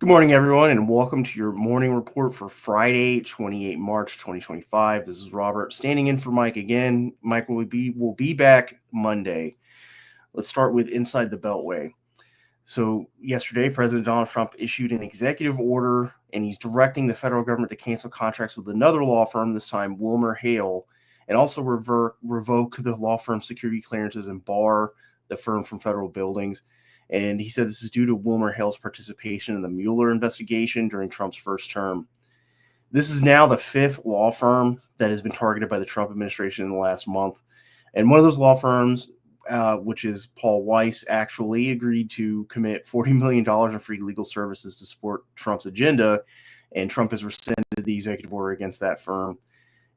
Good morning, everyone, and welcome to your morning report for Friday, 28 March 2025. This is Robert standing in for Mike again. Mike will be back Monday. Let's start with inside the Beltway. So yesterday, President Donald Trump issued an executive order, and he's directing the federal government to cancel contracts with another law firm, this time Wilmer Hale, and also revoke the law firm's security clearances and bar the firm from federal buildings. And he said this is due to Wilmer Hale's participation in the Mueller investigation during Trump's first term. This is now the fifth law firm that has been targeted by the Trump administration in the last month. And one of those law firms, which is Paul Weiss, actually agreed to commit $40 million in free legal services to support Trump's agenda. And Trump has rescinded the executive order against that firm.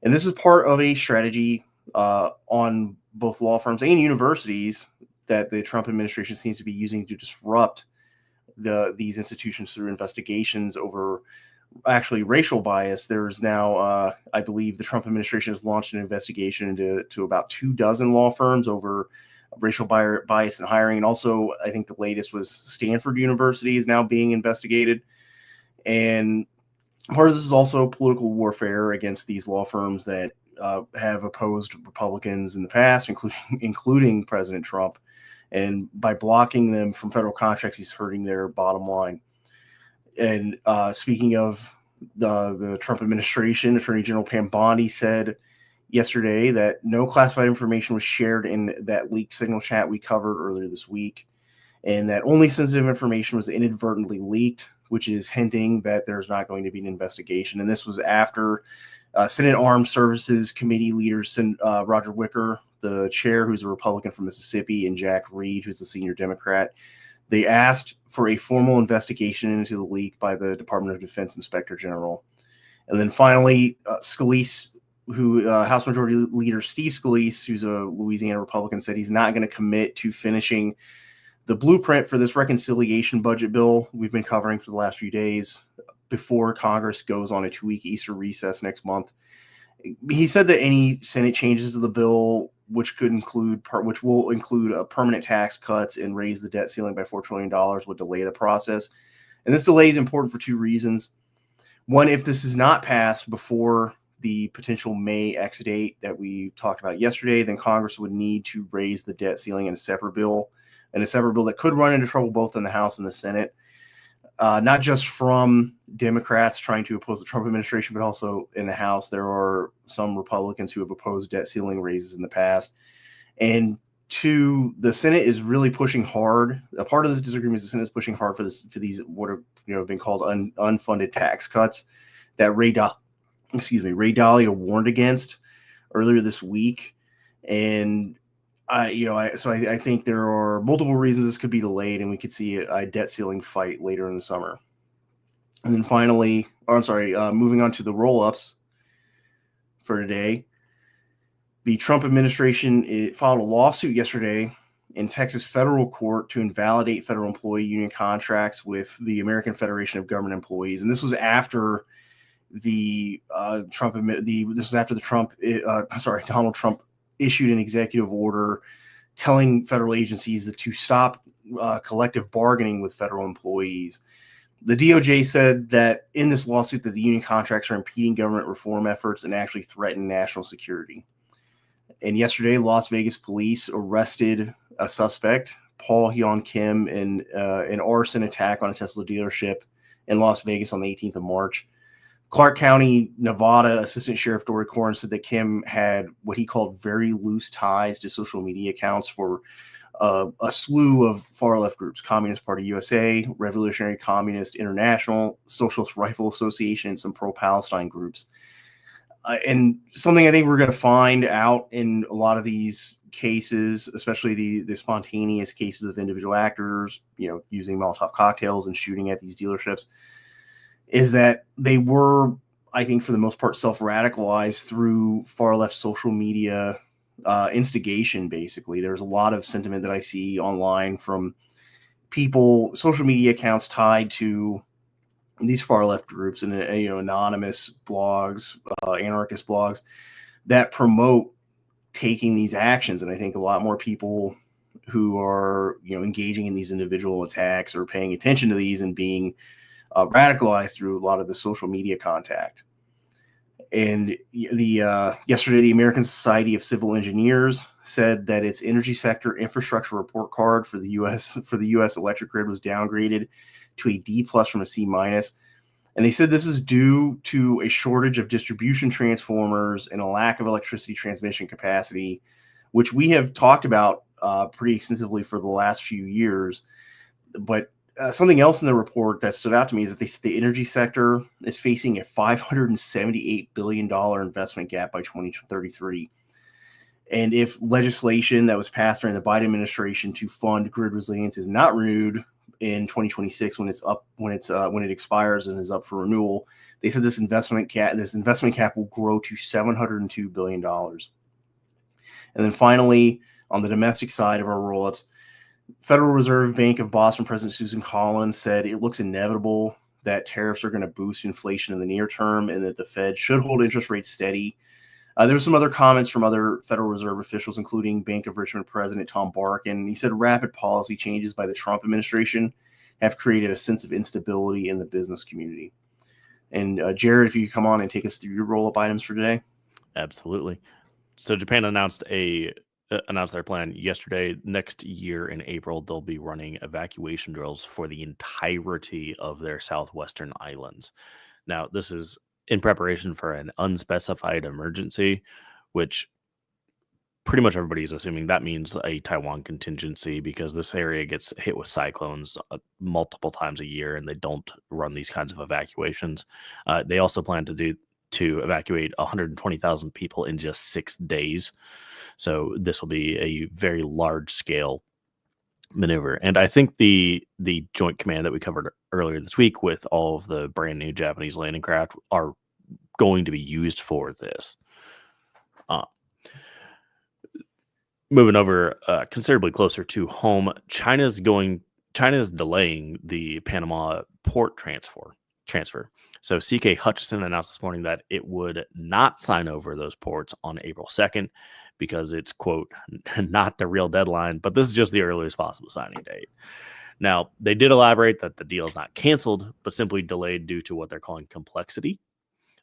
And this is part of a strategy on both law firms and universities that the Trump administration seems to be using to disrupt these institutions through investigations over actually racial bias. There's now, I believe, the Trump administration has launched an investigation into about 24 law firms over racial bias in hiring. And also, I think the latest was Stanford University is now being investigated. And part of this is also political warfare against these law firms that have opposed Republicans in the past, including President Trump. And by blocking them from federal contracts, he's hurting their bottom line. And speaking of the Trump administration, Attorney General Pam Bondi said yesterday that no classified information was shared in that leaked signal chat we covered earlier this week, and that only sensitive information was inadvertently leaked, which is hinting that there's not going to be an investigation. And this was after Senate Armed Services Committee leaders, Roger Wicker, the chair, who's a Republican from Mississippi, and Jack Reed, who's the senior Democrat, they asked for a formal investigation into the leak by the Department of Defense Inspector General. And then finally, Scalise, House Majority Leader Steve Scalise, who's a Louisiana Republican, said he's not going to commit to finishing the blueprint for this reconciliation budget bill we've been covering for the last few days before Congress goes on a 2-week Easter recess next month. He said that any Senate changes to the bill, which will include permanent tax cuts and raise the debt ceiling by $4 trillion, would delay the process. And this delay is important for two reasons. One, if this is not passed before the potential May X date that we talked about yesterday, then Congress would need to raise the debt ceiling in a separate bill, that could run into trouble both in the House and the Senate. Not just from Democrats trying to oppose the Trump administration, but also in the House. There are some Republicans who have opposed debt ceiling raises in the past. And two, the Senate is really pushing hard. A part of this disagreement is the Senate is pushing hard for these what are been called unfunded tax cuts that Ray Dalio warned against earlier this week. And I think there are multiple reasons this could be delayed, and we could see a debt ceiling fight later in the summer. And then finally, moving on to the roll-ups for today. The Trump administration filed a lawsuit yesterday in Texas federal court to invalidate federal employee union contracts with the American Federation of Government Employees, and this was after Donald Trump issued an executive order telling federal agencies to stop collective bargaining with federal employees. The DOJ said that in this lawsuit that the union contracts are impeding government reform efforts and actually threaten national security. And yesterday, Las Vegas police arrested a suspect, Paul Hyun Kim, in an arson attack on a Tesla dealership in Las Vegas on the 18th of March. Clark County, Nevada Assistant Sheriff Dory Corn said that Kim had what he called very loose ties to social media accounts for a slew of far-left groups: Communist Party USA, Revolutionary Communist International, Socialist Rifle Association, and some pro-Palestine groups. And something I think we're going to find out in a lot of these cases, especially the spontaneous cases of individual actors, using Molotov cocktails and shooting at these dealerships, is that they were, I think, for the most part, self-radicalized through far-left social media instigation, basically. There's a lot of sentiment that I see online from people, social media accounts tied to these far-left groups and anonymous blogs, anarchist blogs that promote taking these actions. And I think a lot more people who are engaging in these individual attacks or paying attention to these and being radicalized through a lot of the social media contact. And yesterday, the American Society of Civil Engineers said that its energy sector infrastructure report card for the U.S. electric grid was downgraded to a D+ from a C-. And they said this is due to a shortage of distribution transformers and a lack of electricity transmission capacity, which we have talked about pretty extensively for the last few years. But something else in the report that stood out to me is that the energy sector is facing a $578 billion investment gap by 2033. And if legislation that was passed during the Biden administration to fund grid resilience is not renewed in 2026 when it expires and is up for renewal, they said this investment cap will grow to $702 billion. And then finally, on the domestic side of our rollups, Federal Reserve Bank of Boston President Susan Collins said it looks inevitable that tariffs are going to boost inflation in the near term and that the Fed should hold interest rates steady. There were some other comments from other Federal Reserve officials, including Bank of Richmond President Tom Barkin. He said rapid policy changes by the Trump administration have created a sense of instability in the business community. And Jared, if you could come on and take us through your roll-up items for today. Absolutely. So Japan announced their plan yesterday. Next year in April, they'll be running evacuation drills for the entirety of their southwestern islands. Now, this is in preparation for an unspecified emergency, which pretty much everybody's assuming that means a Taiwan contingency, because this area gets hit with cyclones multiple times a year, and they don't run these kinds of evacuations. They also plan to evacuate 120,000 people in just 6 days. So this will be a very large scale maneuver. And I think the joint command that we covered earlier this week with all of the brand new Japanese landing craft are going to be used for this. Moving over considerably closer to home, China's delaying the Panama port transfer. So CK Hutchison announced this morning that it would not sign over those ports on April 2nd because it's, quote, not the real deadline, but this is just the earliest possible signing date. Now, they did elaborate that the deal is not canceled, but simply delayed due to what they're calling complexity.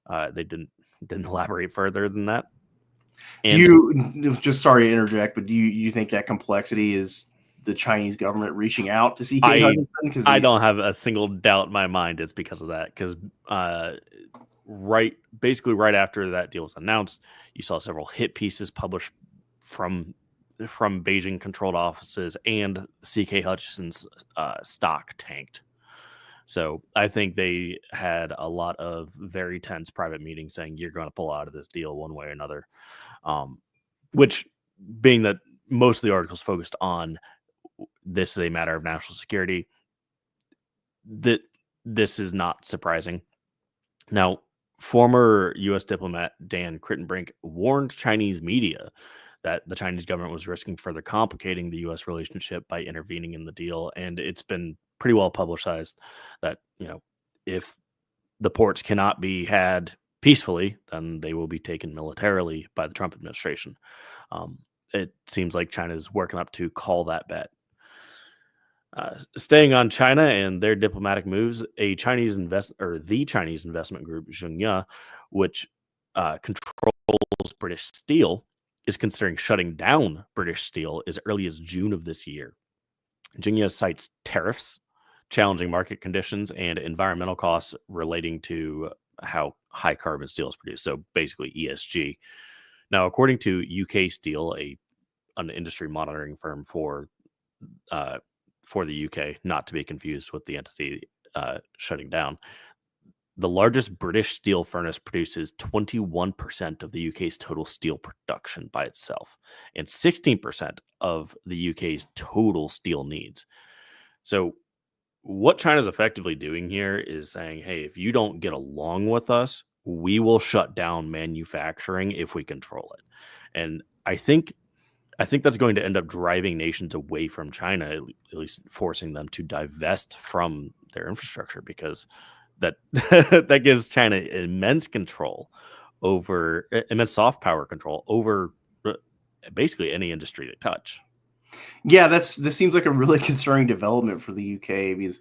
They didn't elaborate further than that. And sorry to interject, but do you think that complexity is the Chinese government reaching out to CK Hutchison? I don't have a single doubt in my mind it's because of that. Because right after that deal was announced, you saw several hit pieces published from Beijing controlled offices, and CK Hutchison's stock tanked. So I think they had a lot of very tense private meetings saying you're going to pull out of this deal one way or another. Which, being that most of the articles focused on this is a matter of national security, that this is not surprising. Now, former U.S. diplomat Dan Crittenbrink warned Chinese media that the Chinese government was risking further complicating the U.S. relationship by intervening in the deal, and it's been pretty well publicized that, if the ports cannot be had peacefully, then they will be taken militarily by the Trump administration. It seems like China is working up to call that bet. Staying on China and their diplomatic moves, the Chinese investment group Zhongye, which controls British Steel, is considering shutting down British Steel as early as June of this year. Zhongye cites tariffs, challenging market conditions, and environmental costs relating to how high carbon steel is produced. So basically ESG. Now, according to UK Steel, an industry monitoring firm for the UK, not to be confused with the entity shutting down, the largest British steel furnace produces 21% of the UK's total steel production by itself, and 16% of the UK's total steel needs. So what China's effectively doing here is saying, hey, if you don't get along with us, we will shut down manufacturing if we control it. And I think that's going to end up driving nations away from China, at least forcing them to divest from their infrastructure, because that gives China immense soft power control over basically any industry they touch. Yeah, this seems like a really concerning development for the UK, because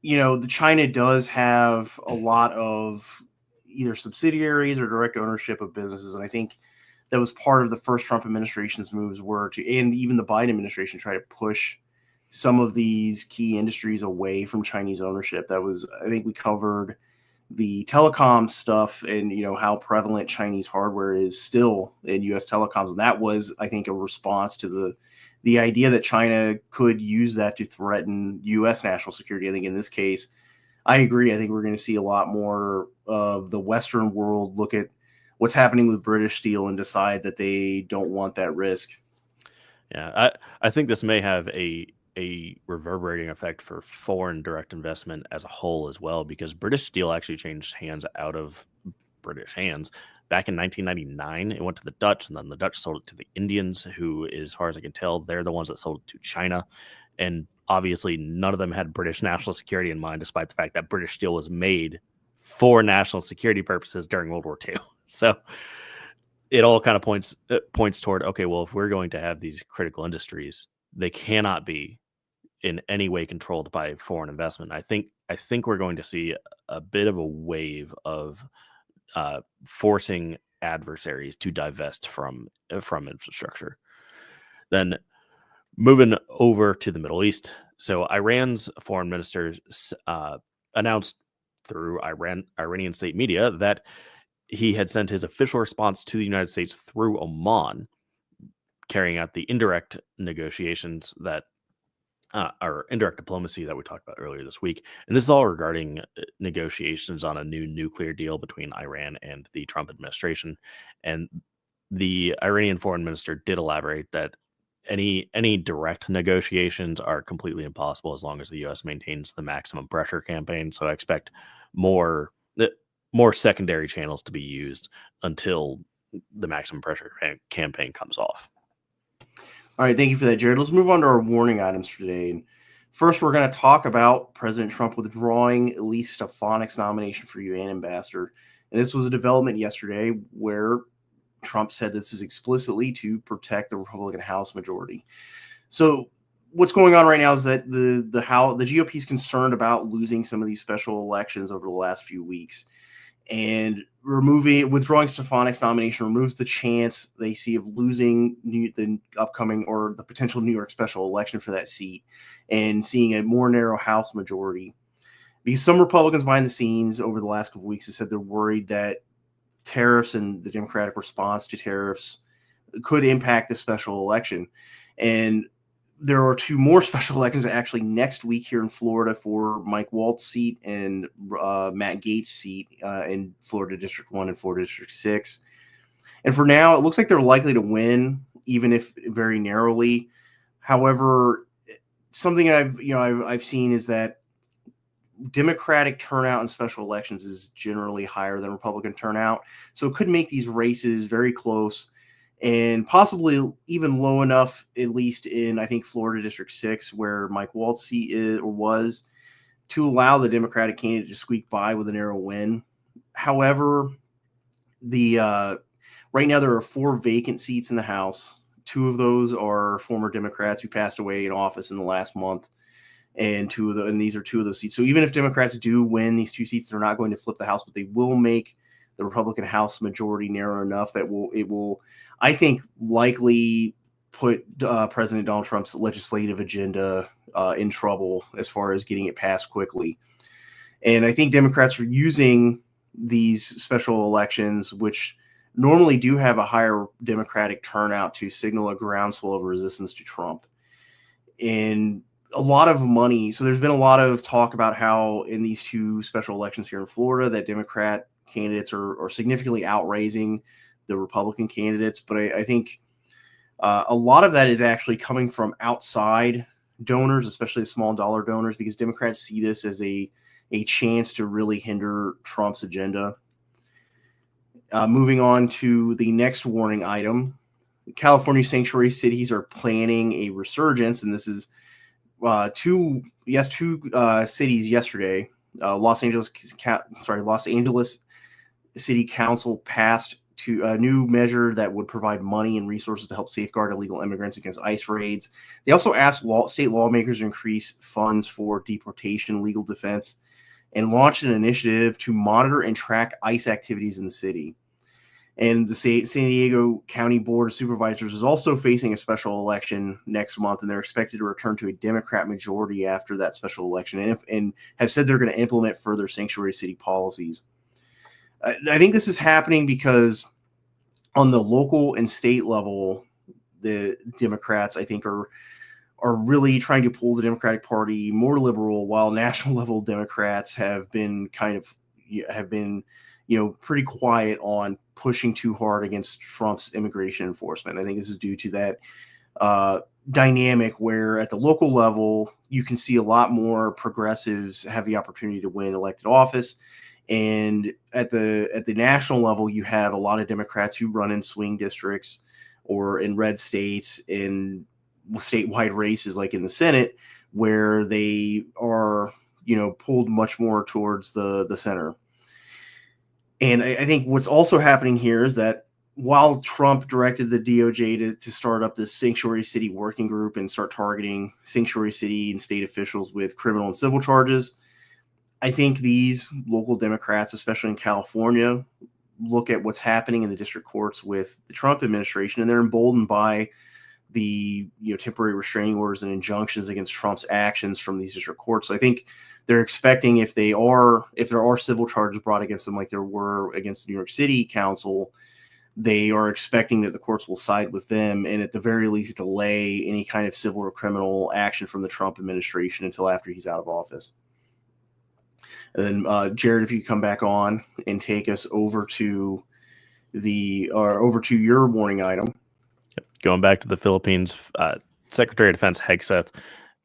the China does have a lot of either subsidiaries or direct ownership of businesses, and I think that was part of the first Trump administration's moves were to, and even the Biden administration try to push some of these key industries away from Chinese ownership. That was, I think we covered the telecom stuff and how prevalent Chinese hardware is still in U.S. telecoms, and that was, I think, a response to the idea that China could use that to threaten U.S. national security. I think in this case, I agree. I think we're going to see a lot more of the Western world look at what's happening with British Steel and decide that they don't want that risk. Yeah, I think this may have a reverberating effect for foreign direct investment as a whole as well, because British Steel actually changed hands out of British hands back in 1999. It went to the Dutch, and then the Dutch sold it to the Indians, who, as far as I can tell, they're the ones that sold it to China. And obviously, none of them had British national security in mind, despite the fact that British Steel was made for national security purposes during World War II. So it all kind of points toward, okay, well, if we're going to have these critical industries, they cannot be in any way controlled by foreign investment. I think we're going to see a bit of a wave of forcing adversaries to divest from infrastructure. Then moving over to the Middle East. So Iran's foreign minister announced through Iranian state media that he had sent his official response to the United States through Oman, carrying out the indirect negotiations that or indirect diplomacy that we talked about earlier this week. And this is all regarding negotiations on a new nuclear deal between Iran and the Trump administration. And the Iranian foreign minister did elaborate that any direct negotiations are completely impossible as long as the U.S. maintains the maximum pressure campaign. So I expect more secondary channels to be used until the maximum pressure campaign comes off. All right, thank you for that, Jared. Let's move on to our warning items for today. And first, we're going to talk about President Trump withdrawing Elise Stefanik's nomination for UN ambassador. And this was a development yesterday where Trump said this is explicitly to protect the Republican House majority. So what's going on right now is that the GOP is concerned about losing some of these special elections over the last few weeks. And withdrawing Stefanik's nomination removes the chance they see of losing the upcoming or the potential New York special election for that seat and seeing a more narrow House majority. Because some Republicans behind the scenes over the last couple of weeks have said they're worried that tariffs and the Democratic response to tariffs could impact the special election. And there are two more special elections actually next week here in Florida for Mike Waltz's seat and Matt Gaetz' seat in Florida District 1 and Florida District 6. And for now, it looks like they're likely to win, even if very narrowly. However, something I've seen is that Democratic turnout in special elections is generally higher than Republican turnout. So it could make these races very close and possibly even low enough, at least in, I think, Florida District 6, where Mike Waltz's seat is or was, to allow the Democratic candidate to squeak by with a narrow win. However, right now there are 4 vacant seats in the House. 2 of those are former Democrats who passed away in office in the last month. And these are 2 of those seats. So even if Democrats do win these 2 seats, they're not going to flip the House, but they will make the Republican House majority narrow enough that it will, I think, likely put President Donald Trump's legislative agenda in trouble as far as getting it passed quickly. And I think Democrats are using these special elections, which normally do have a higher Democratic turnout, to signal a groundswell of resistance to Trump. And a lot of money. So there's been a lot of talk about how in these 2 special elections here in Florida that Democrat candidates are significantly outraising the Republican candidates. But I think a lot of that is actually coming from outside donors, especially small dollar donors, because Democrats see this as a chance to really hinder Trump's agenda. Moving on to the next warning item, California sanctuary cities are planning a resurgence, and this is 2 cities yesterday. Los Angeles City Council passed to a new measure that would provide money and resources to help safeguard illegal immigrants against ICE raids. They also asked state lawmakers to increase funds for deportation, legal defense, and launched an initiative to monitor and track ICE activities in the city. And the San Diego County Board of Supervisors is also facing a special election next month, and they're expected to return to a Democrat majority after that special election, and have said they're going to implement further sanctuary city policies. I think this is happening because on the local and state level, the Democrats, I think, are really trying to pull the Democratic Party more liberal, while national level Democrats have been pretty quiet on pushing too hard against Trump's immigration enforcement. I think this is due to that dynamic where at the local level, you can see a lot more progressives have the opportunity to win elected office. And at the national level, you have a lot of Democrats who run in swing districts or in red states in statewide races, like in the Senate, where they are, pulled much more towards the center. And I think what's also happening here is that while Trump directed the DOJ to start up this sanctuary city working group and start targeting sanctuary city and state officials with criminal and civil charges, I think these local Democrats, especially in California, look at what's happening in the district courts with the Trump administration, and they're emboldened by the temporary restraining orders and injunctions against Trump's actions from these district courts. So I think they're expecting if there are civil charges brought against them, like there were against the New York City Council, they are expecting that the courts will side with them and at the very least delay any kind of civil or criminal action from the Trump administration until after he's out of office. And then Jared, if you come back on and take us over to your warning item. Going back to the Philippines, Secretary of Defense Hegseth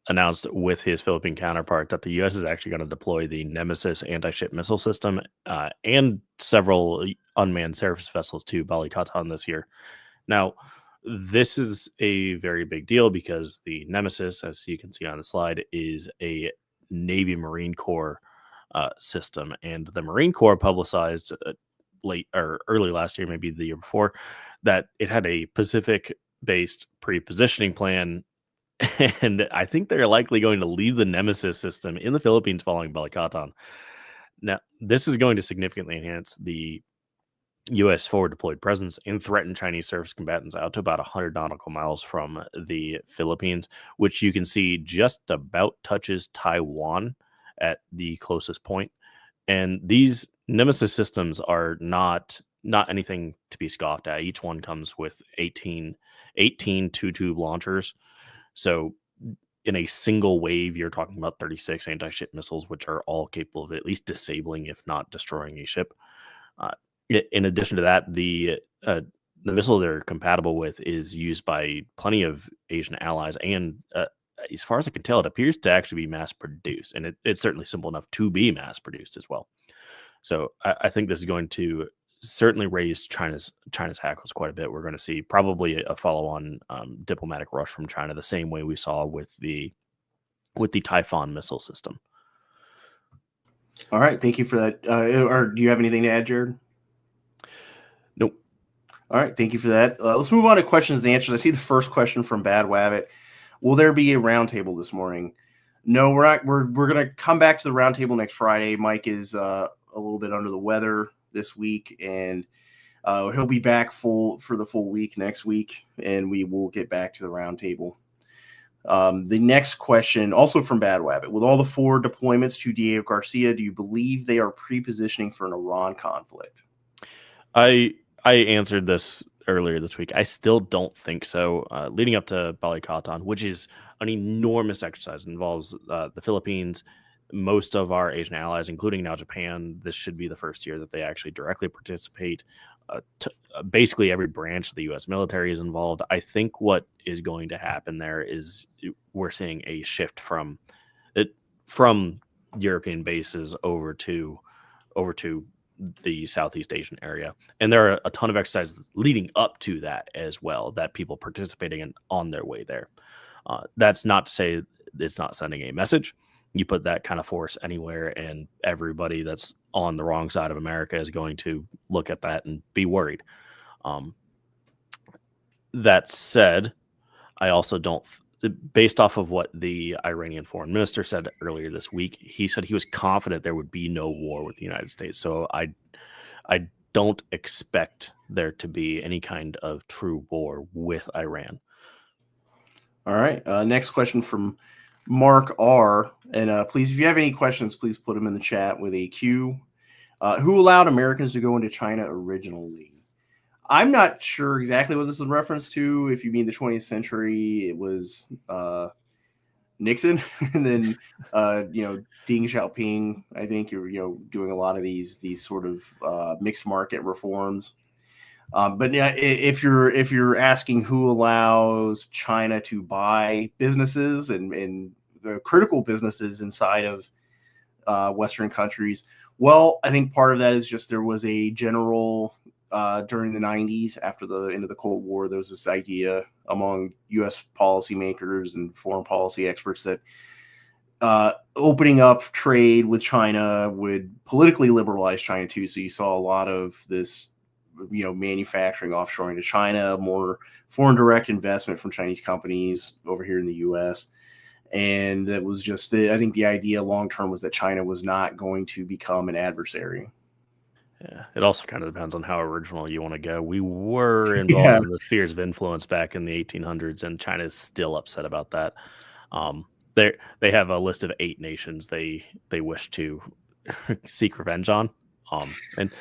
announced with his Philippine counterpart that the U.S. is actually going to deploy the Nemesis anti-ship missile system and several unmanned surface vessels to Balikatan this year. Now, this is a very big deal because the Nemesis, as you can see on the slide, is a Navy Marine Corps system, and the Marine Corps publicized early last year, maybe the year before, that it had a Pacific-based pre-positioning plan, and I think they're likely going to leave the Nemesis system in the Philippines following Balikatan. Now, this is going to significantly enhance the U.S. forward deployed presence and threaten Chinese surface combatants out to about 100 nautical miles from the Philippines, which you can see just about touches Taiwan at the closest point. And these Nemesis systems are not anything to be scoffed at. Each one comes with 18 two-tube launchers. So in a single wave, you're talking about 36 anti-ship missiles, which are all capable of at least disabling, if not destroying, a ship. In addition to that, the missile they're compatible with is used by plenty of Asian allies, and as far as I can tell, it appears to actually be mass produced, and it's certainly simple enough to be mass produced as well. So I think this is going to certainly raise China's hackles quite a bit. We're going to see probably a follow-on diplomatic rush from China, the same way we saw with the Typhoon missile system. All right, thank you for that. Or do you have anything to add, Jared? Nope. All right, thank you for that. Let's move on to questions and answers. I see the first question from Bad Wabbit. Will there be a roundtable this morning? No, we're not. We're going to come back to the roundtable next Friday. Mike is a little bit under the weather this week, and he'll be back for the full week next week, and we will get back to the roundtable. The next question, also from Bad Wabbit. With all the forward deployments to Diego Garcia, do you believe they are pre-positioning for an Iran conflict? I answered this earlier this week. I still don't think so. Leading up to Balikatan, which is an enormous exercise, it involves the Philippines, most of our Asian allies, including now Japan. This should be the first year that they actually directly participate. Basically, every branch of the U.S. military is involved. I think what is going to happen there is we're seeing a shift from European bases over to the Southeast Asian area. And there are a ton of exercises leading up to that as well, that people participating in on their way there. That's not to say it's not sending a message. You put that kind of force anywhere, and everybody that's on the wrong side of America is going to look at that and be worried. That said, I also don't, based off of what the Iranian foreign minister said earlier this week, he said he was confident there would be no war with the United States. So I don't expect there to be any kind of true war with Iran. All right. Next question from Mark R. And please, if you have any questions, please put them in the chat with a Q. Who allowed Americans to go into China originally? I'm not sure exactly what this is in reference to. If you mean the 20th century, it was Nixon, and then Deng Xiaoping. I think you're doing a lot of these sort of mixed market reforms. But yeah, if you're asking who allows China to buy businesses and critical businesses inside of Western countries, well, I think part of that is just there was a general during the 90s, after the end of the Cold War, there was this idea among U.S. policymakers and foreign policy experts that opening up trade with China would politically liberalize China too. So you saw a lot of this, manufacturing offshoring to China, more foreign direct investment from Chinese companies over here in the U.S. And that was just I think the idea long term was that China was not going to become an adversary. Yeah, it also kind of depends on how original you want to go. We were involved in the spheres of influence back in the 1800s, and China is still upset about that. They have a list of 8 nations they wish to seek revenge on, and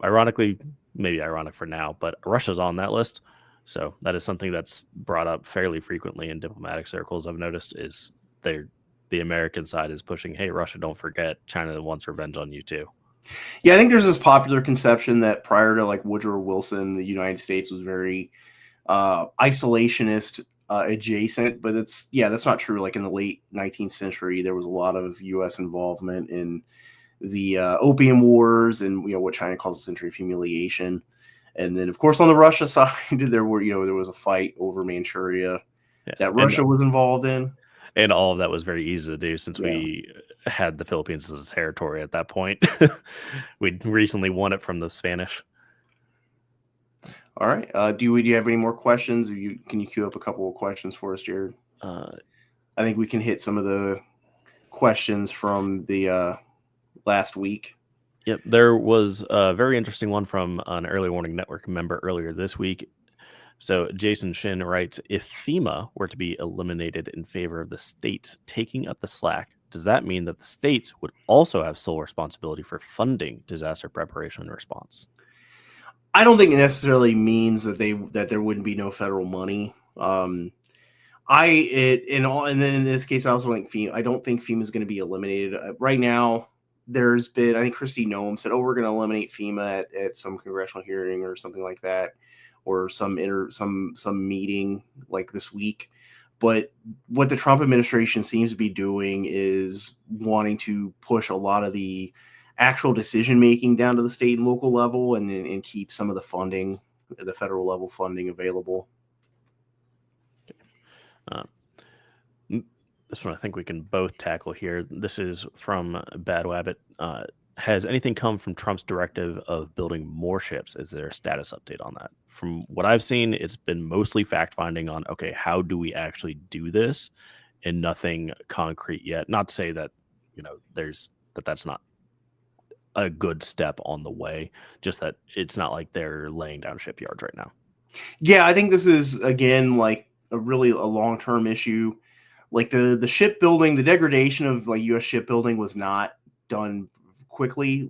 ironically, maybe ironic for now, but Russia's on that list. So that is something that's brought up fairly frequently in diplomatic circles. I've noticed is the American side is pushing, hey, Russia, don't forget China wants revenge on you too. Yeah, I think there's this popular conception that prior to like Woodrow Wilson, the United States was very isolationist adjacent, but that's not true. Like in the late 19th century, there was a lot of U.S. involvement in the Opium Wars and what China calls the Century of Humiliation. And then, of course, on the Russia side, there was a fight over Manchuria that Russia was involved in. And all of that was very easy to do since we had the Philippines as a territory at that point. We recently won it from the Spanish. All right. Do you have any more questions? Can you queue up a couple of questions for us, Jared? I think we can hit some of the questions from the last week. Yep. There was a very interesting one from an Early Warning Network member earlier this week. So Jason Shin writes, if FEMA were to be eliminated in favor of the states taking up the slack, does that mean that the states would also have sole responsibility for funding disaster preparation and response? I don't think it necessarily means that there wouldn't be no federal money. And then in this case, I also think I don't think FEMA is going to be eliminated right now. There's been, I think Kristi Noem said, we're going to eliminate FEMA at some congressional hearing or something like that, or some meeting like this week. But what the Trump administration seems to be doing is wanting to push a lot of the actual decision making down to the state and local level, and keep some of the funding, the federal level funding, available. This one I think we can both tackle here. This is from Bad Wabbit. Has anything come from Trump's directive of building more ships? Is there a status update on that? From what I've seen, it's been mostly fact finding on, okay, how do we actually do this, and nothing concrete yet. Not to say that, that's not a good step on the way, just that it's not like they're laying down shipyards right now. Yeah, I think this is, again, like a long-term issue. Like the shipbuilding, the degradation of like U.S. shipbuilding was not done quickly.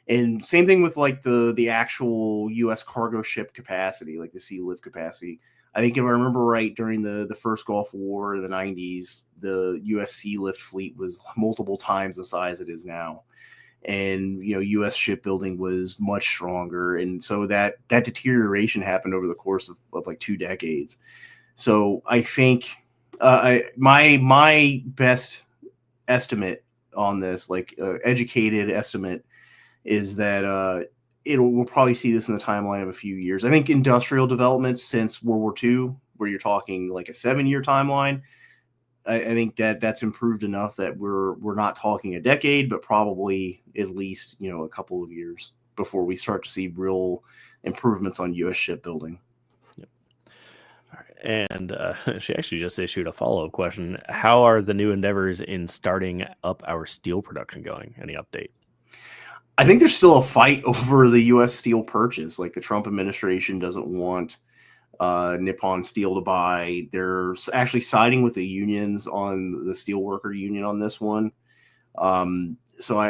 And same thing with like the actual U.S. cargo ship capacity, like the sea lift capacity. I think if I remember right, during the first Gulf War in the 90s, the U.S. sea lift fleet was multiple times the size it is now. And, U.S. shipbuilding was much stronger. And so that deterioration happened over the course of like 2 decades. So I think my best estimate on this, like educated estimate, is that we'll probably see this in the timeline of a few years. I think industrial developments since World War II, where you're talking like a 7-year timeline, I think that's improved enough that we're not talking a decade, but probably at least a couple of years. before we start to see real improvements on U.S. shipbuilding. All right. And she actually just issued a follow-up question. How are the new endeavors in starting up our steel production going? Any update? I think there's still a fight over the U.S. steel purchase. Like the Trump administration doesn't want Nippon Steel to buy. They're actually siding with the unions on the steelworker union on this one. So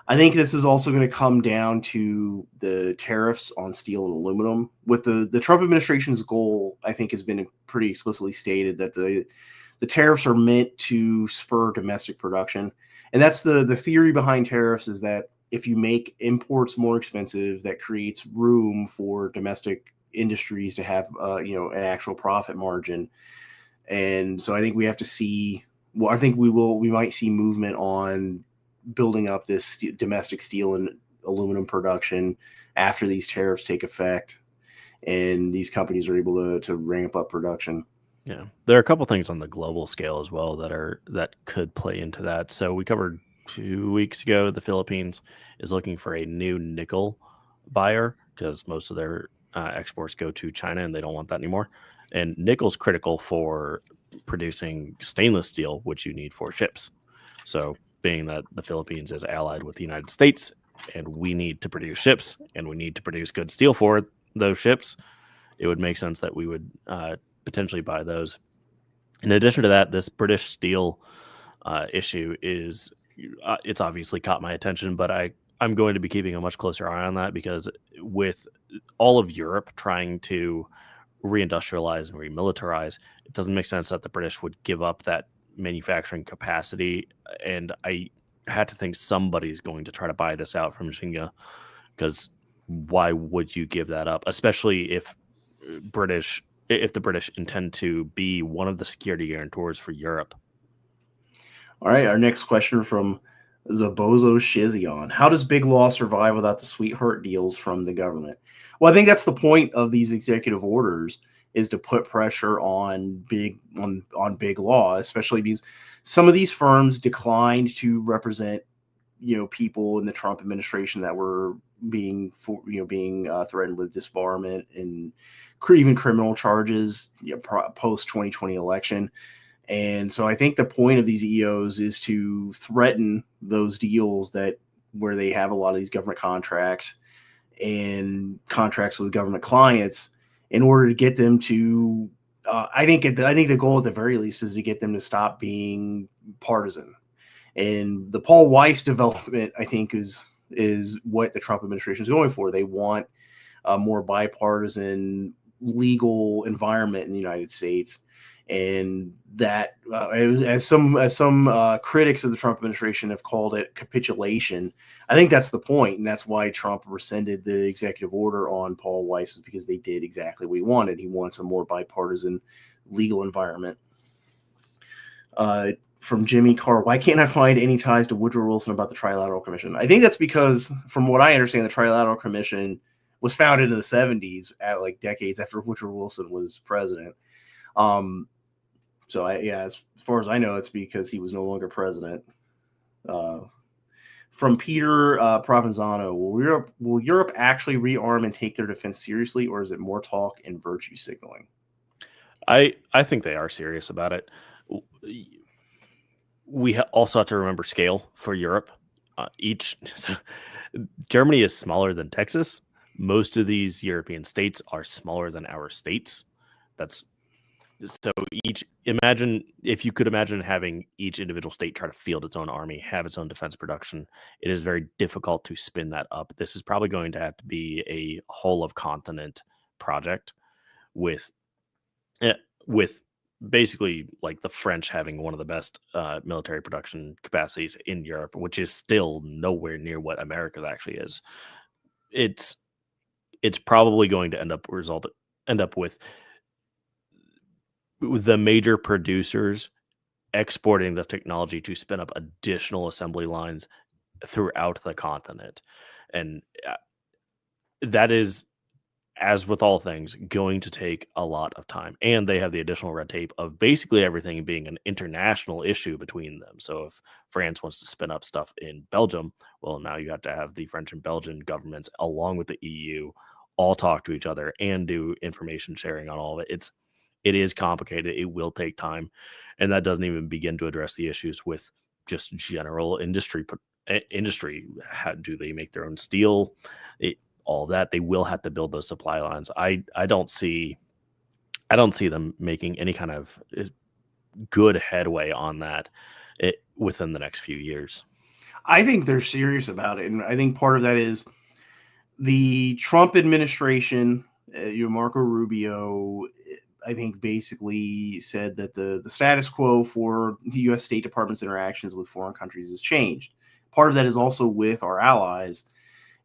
I think this is also going to come down to the tariffs on steel and aluminum. With the Trump administration's goal, I think, has been pretty explicitly stated that the tariffs are meant to spur domestic production. And that's the theory behind tariffs, is that if you make imports more expensive, that creates room for domestic industries to have an actual profit margin. And so I think we have to see. Well, I think we might see movement on building up this domestic steel and aluminum production after these tariffs take effect, and these companies are able to ramp up production. Yeah, there are a couple things on the global scale as well that could play into that. So we covered 2 weeks ago the Philippines is looking for a new nickel buyer because most of their exports go to China and they don't want that anymore. And nickel's critical for producing stainless steel, which you need for ships. So being that the Philippines is allied with the United States and we need to produce ships and we need to produce good steel for those ships, it would make sense that we would potentially buy those. In addition to that, this British steel issue is it's obviously caught my attention, but I'm going to be keeping a much closer eye on that because with all of Europe trying to reindustrialize and remilitarize, it doesn't make sense that the British would give up that manufacturing capacity. And I had to think somebody's going to try to buy this out from Xinjiang, because why would you give that up, especially if the British intend to be one of the security guarantors for Europe? All right, our next question from Zabozo Shizion. How does Big Law survive without the sweetheart deals from the government? Well, I think that's the point of these executive orders, is to put pressure on Big Law, especially because some of these firms declined to represent people in the Trump administration that were being threatened with disbarment and even criminal charges post 2020 election. And so I think the point of these EOs is to threaten those deals where they have a lot of these government contracts and contracts with government clients, in order to get them to. I think the goal at the very least is to get them to stop being partisan. And the Paul Weiss development, I think, is what the Trump administration is going for. They want a more bipartisan legal environment in the United States. And that, as some critics of the Trump administration have called it, capitulation. I think that's the point, and that's why Trump rescinded the executive order on Paul Weiss, is because they did exactly what he wanted. He wants a more bipartisan legal environment. From Jimmy Carr, why can't I find any ties to Woodrow Wilson about the Trilateral Commission? I think that's because, from what I understand, the Trilateral Commission was founded in the 70s, like decades after Woodrow Wilson was president. So as far as I know, it's because he was no longer president. From Peter Provenzano, will Europe actually rearm and take their defense seriously, or is it more talk and virtue signaling? I think they are serious about it. We also have to remember scale for Europe. Germany is smaller than Texas. Most of these European states are smaller than our states. Imagine if you could imagine having each individual state try to field its own army, have its own defense production. It is very difficult to spin that up. This is probably going to have to be a whole of continent project with basically like the French having one of the best military production capacities in Europe, which is still nowhere near what America actually is. It's probably going to end up with the major producers exporting the technology to spin up additional assembly lines throughout the continent. And that is as with all things, going to take a lot of time. And they have the additional red tape of basically everything being an international issue between them. So if France wants to spin up stuff in Belgium, well, now you have to have the French and Belgian governments, along with the EU, all talk to each other and do information sharing on all of it. It is complicated. It will take time. And that doesn't even begin to address the issues with just general industry. How do they make their own steel? All that they will have to build those supply lines. I don't see them making any kind of good headway on that within the next few years. I think they're serious about it, and I think part of that is the Trump administration. Marco Rubio, I think, basically said that the status quo for the U.S. State Department's interactions with foreign countries has changed. Part of that is also with our allies.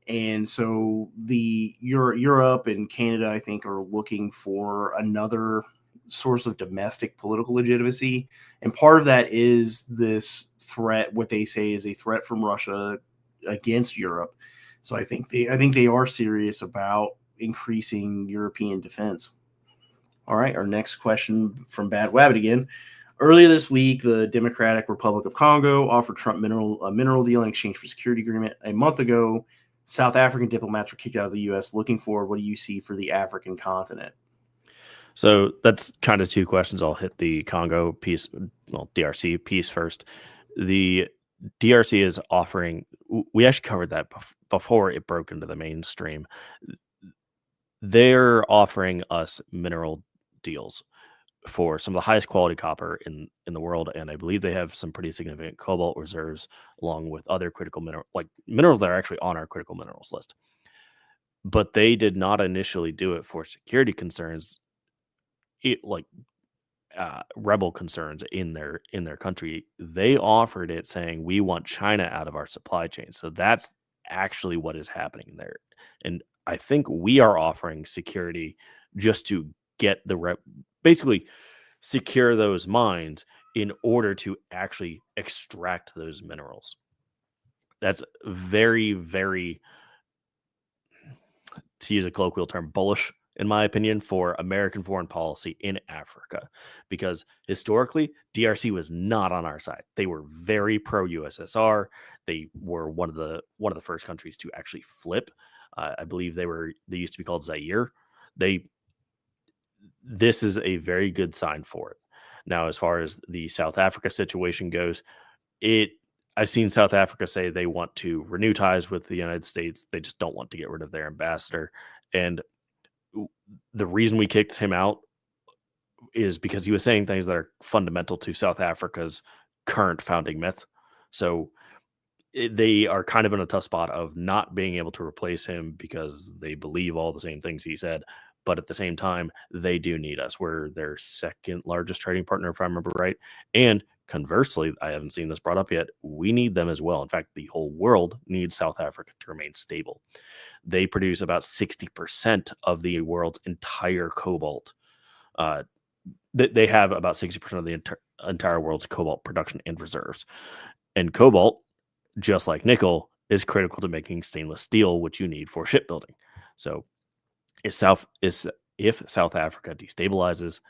And so the Europe and Canada, I think, are looking for another source of domestic political legitimacy. And part of that is this threat, what they say is a threat from Russia against Europe. So I think they are serious about increasing European defense. All right, our next question from Bad Wabbit again. Earlier this week, the Democratic Republic of Congo offered Trump a mineral deal in exchange for a security agreement. A month ago, South African diplomats were kicked out of the U.S. Looking forward, what do you see for the African continent? So that's kind of two questions. I'll hit the Congo piece, DRC piece first. The DRC is offering, we actually covered that before it broke into the mainstream. They're offering us mineral deals for some of the highest quality copper in the world, and I believe they have some pretty significant cobalt reserves, along with other critical minerals that are actually on our critical minerals list. But they did not initially do it for security concerns, rebel concerns in their country. They offered it saying we want China out of our supply chain. So that's actually what is happening there, and I think we are offering security just to get basically secure those mines in order to actually extract those minerals. That's very, very, to use a colloquial term, bullish, in my opinion, for American foreign policy in Africa, because historically DRC was not on our side. They were very pro USSR. They were one of the first countries to actually flip. I believe they used to be called Zaire. This is a very good sign for it. Now, as far as the South Africa situation goes, I've seen South Africa say they want to renew ties with the United States. They just don't want to get rid of their ambassador. And the reason we kicked him out is because he was saying things that are fundamental to South Africa's current founding myth. So they are kind of in a tough spot of not being able to replace him because they believe all the same things he said. But at the same time, they do need us. We're their second largest trading partner, if I remember right. And conversely, I haven't seen this brought up yet, we need them as well. In fact, the whole world needs South Africa to remain stable. They produce about 60% of the world's entire cobalt. They have about 60% of the entire world's cobalt production and reserves. And cobalt, just like nickel, is critical to making stainless steel, which you need for shipbuilding. So if South Africa destabilizes,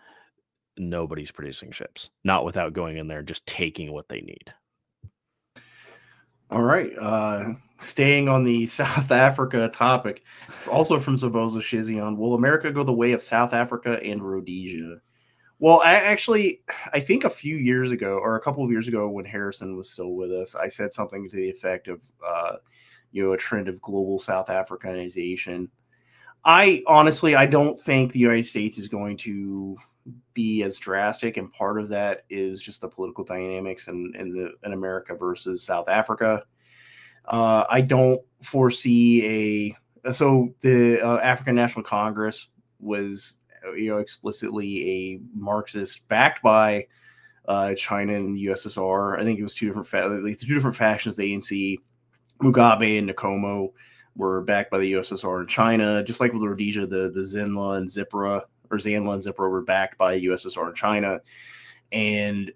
nobody's producing ships, not without going in there and just taking what they need. All right. Staying on the South Africa topic, also from Zaboza Shizion, will America go the way of South Africa and Rhodesia? Well, I think a few years ago, or a couple of years ago, when Harrison was still with us, I said something to the effect of, a trend of global South Africanization. I don't think the United States is going to be as drastic, and part of that is just the political dynamics in America versus South Africa. I don't foresee the African National Congress was explicitly a Marxist backed by China and the USSR. I think it was two different factions. The ANC, Mugabe and Nkomo, were backed by the USSR and China, just like with Rhodesia. The Zanla and Zipra were backed by USSR and China, and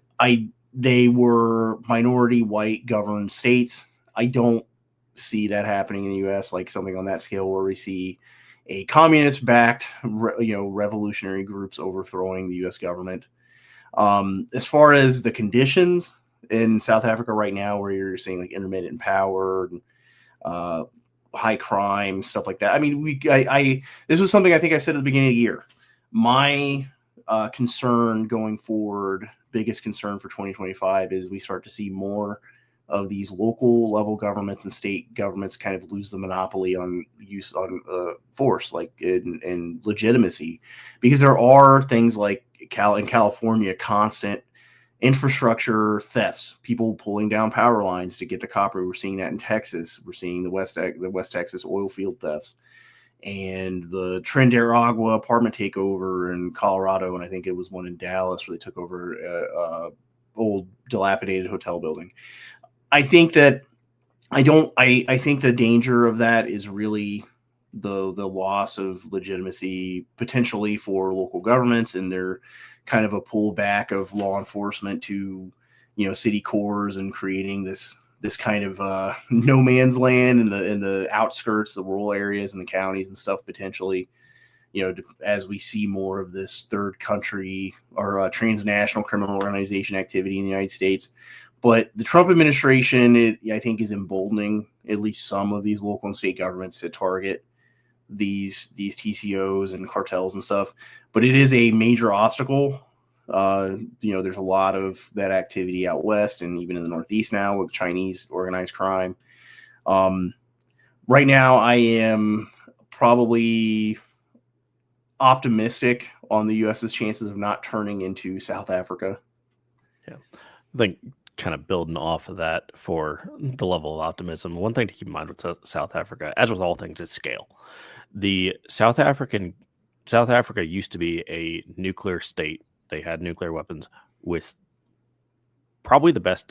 they were minority white governed states. I don't see that happening in the U.S. like something on that scale where we see communist-backed, revolutionary groups overthrowing the U.S. government. As far as the conditions in South Africa right now, where you're seeing like intermittent power, high crime, stuff like that. I mean, this was something I think I said at the beginning of the year. My concern going forward, biggest concern for 2025, is we start to see more of these local level governments and state governments kind of lose the monopoly on use on force, like in legitimacy, because there are things like in California, constant infrastructure thefts, people pulling down power lines to get the copper. We're seeing that in Texas. We're seeing the West Texas oil field thefts, and the Trinidad Agua apartment takeover in Colorado, and I think it was one in Dallas where they took over old dilapidated hotel building. I think that I think the danger of that is really the loss of legitimacy potentially for local governments, and their kind of a pullback of law enforcement to, city cores, and creating this kind of no man's land in the outskirts, the rural areas and the counties and stuff, potentially, as we see more of this third country or transnational criminal organization activity in the United States. But the Trump administration, I think, is emboldening at least some of these local and state governments to target these TCOs and cartels and stuff. But it is a major obstacle. There's a lot of that activity out west and even in the Northeast now with Chinese organized crime. Right now, I am probably optimistic on the U.S.'s chances of not turning into South Africa. Yeah, I think kind of building off of that for the level of optimism, one thing to keep in mind with South Africa, as with all things, is scale. The South Africa used to be a nuclear state. They had nuclear weapons with probably at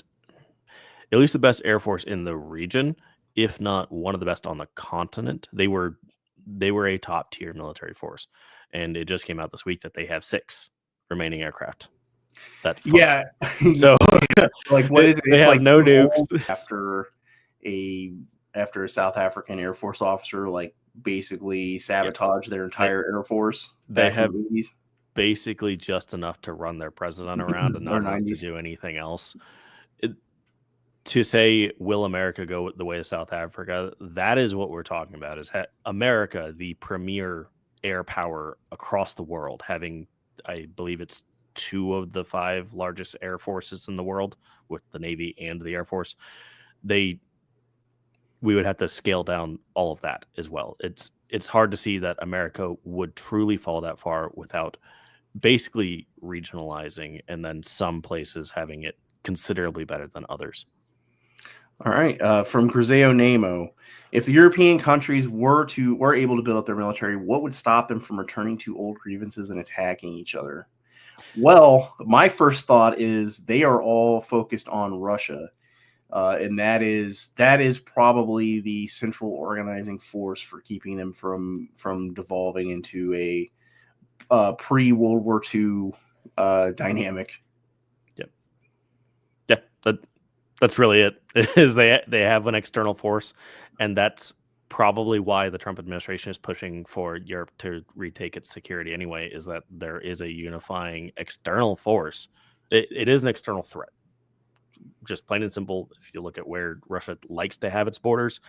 least the best Air Force in the region, if not one of the best on the continent. They were a top tier military force, and it just came out this week that they have 6 remaining aircraft. Yeah. So like, what is it? They it's have like no nukes after a South African Air Force officer basically sabotaged their entire Air Force. They have basically just enough to run their president around and not enough to do anything else. To say, will America go the way of South Africa? That is what we're talking about, is America, the premier air power across the world, having, I believe it's 2 of the 5 largest air forces in the world, with the Navy and the Air Force. We would have to scale down all of that as well. It's hard to see that America would truly fall that far without basically regionalizing, and then some places having it considerably better than others. All right. From Griseo Nemo, if the European countries were able to build up their military, what would stop them from returning to old grievances and attacking each other? Well, my first thought is they are all focused on Russia. And that is probably the central organizing force for keeping them from devolving into a pre-World War II dynamic. That's really it. Is they have an external force, and that's probably why the Trump administration is pushing for Europe to retake its security anyway, is that there is a unifying external force. It is an external threat. Just plain and simple, if you look at where Russia likes to have its borders,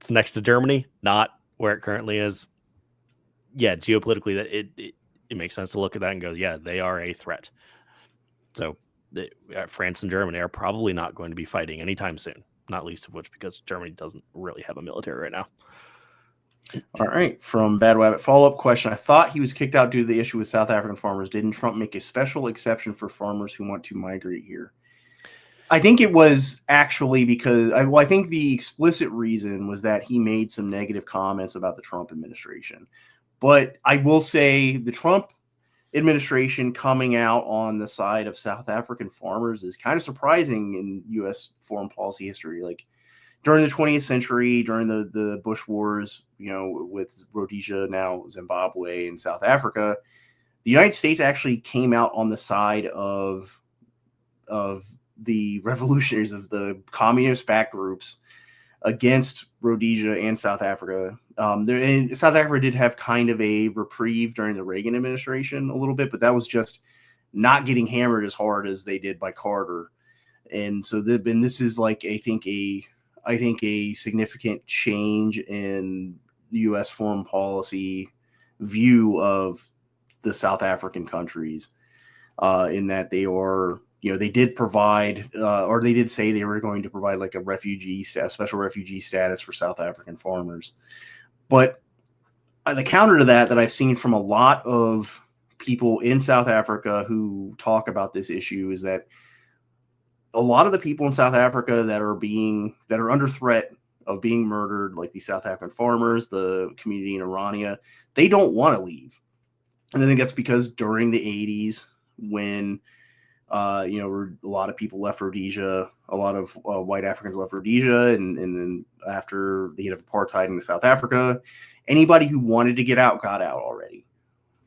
it's next to Germany, not where it currently is. Yeah, geopolitically, it makes sense to look at that and go, yeah, they are a threat. So France and Germany are probably not going to be fighting anytime soon, not least of which because Germany doesn't really have a military right now. All right. From Bad Wabbit, follow-up question. I thought he was kicked out due to the issue with South African farmers. Didn't Trump make a special exception for farmers who want to migrate here? I think it was actually because I think the explicit reason was that he made some negative comments about the Trump administration. But I will say the Trump administration coming out on the side of South African farmers is kind of surprising in U.S. foreign policy history. Like during the 20th century, during the Bush Wars, with Rhodesia, now Zimbabwe, and South Africa, the United States actually came out on the side of the revolutionaries, of the communist-backed groups, against Rhodesia and South Africa. South Africa did have kind of a reprieve during the Reagan administration a little bit, but that was just not getting hammered as hard as they did by Carter. And so this is like I think a significant change in the U.S. foreign policy view of the South African countries, in that they are, they did provide, or they did say they were going to provide like a special refugee status for South African farmers. But the counter to that I've seen from a lot of people in South Africa who talk about this issue is that a lot of the people in South Africa that are under threat of being murdered, like the South African farmers, the community in Orania, they don't want to leave. And I think that's because during the 80s, when a lot of people left Rhodesia, a lot of white Africans left Rhodesia, and then after the hit of apartheid in South Africa, anybody who wanted to get out got out already.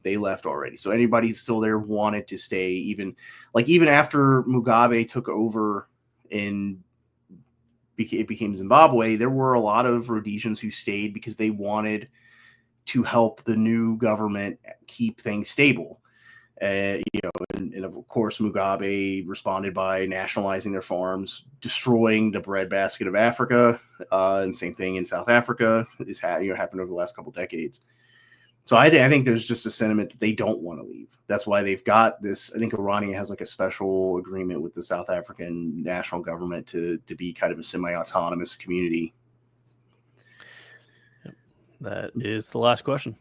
They left already. So anybody still there wanted to stay, even after Mugabe took over and it became Zimbabwe, there were a lot of Rhodesians who stayed because they wanted to help the new government keep things stable. And of course, Mugabe responded by nationalizing their farms, destroying the breadbasket of Africa, and same thing in South Africa happened over the last couple of decades. So I think there's just a sentiment that they don't want to leave. That's why they've got this. I think Orania has like a special agreement with the South African national government to be kind of a semi-autonomous community. That is the last question.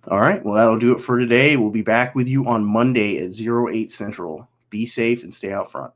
All right. Well, that'll do it for today. We'll be back with you on Monday at 08 Central. Be safe and stay out front.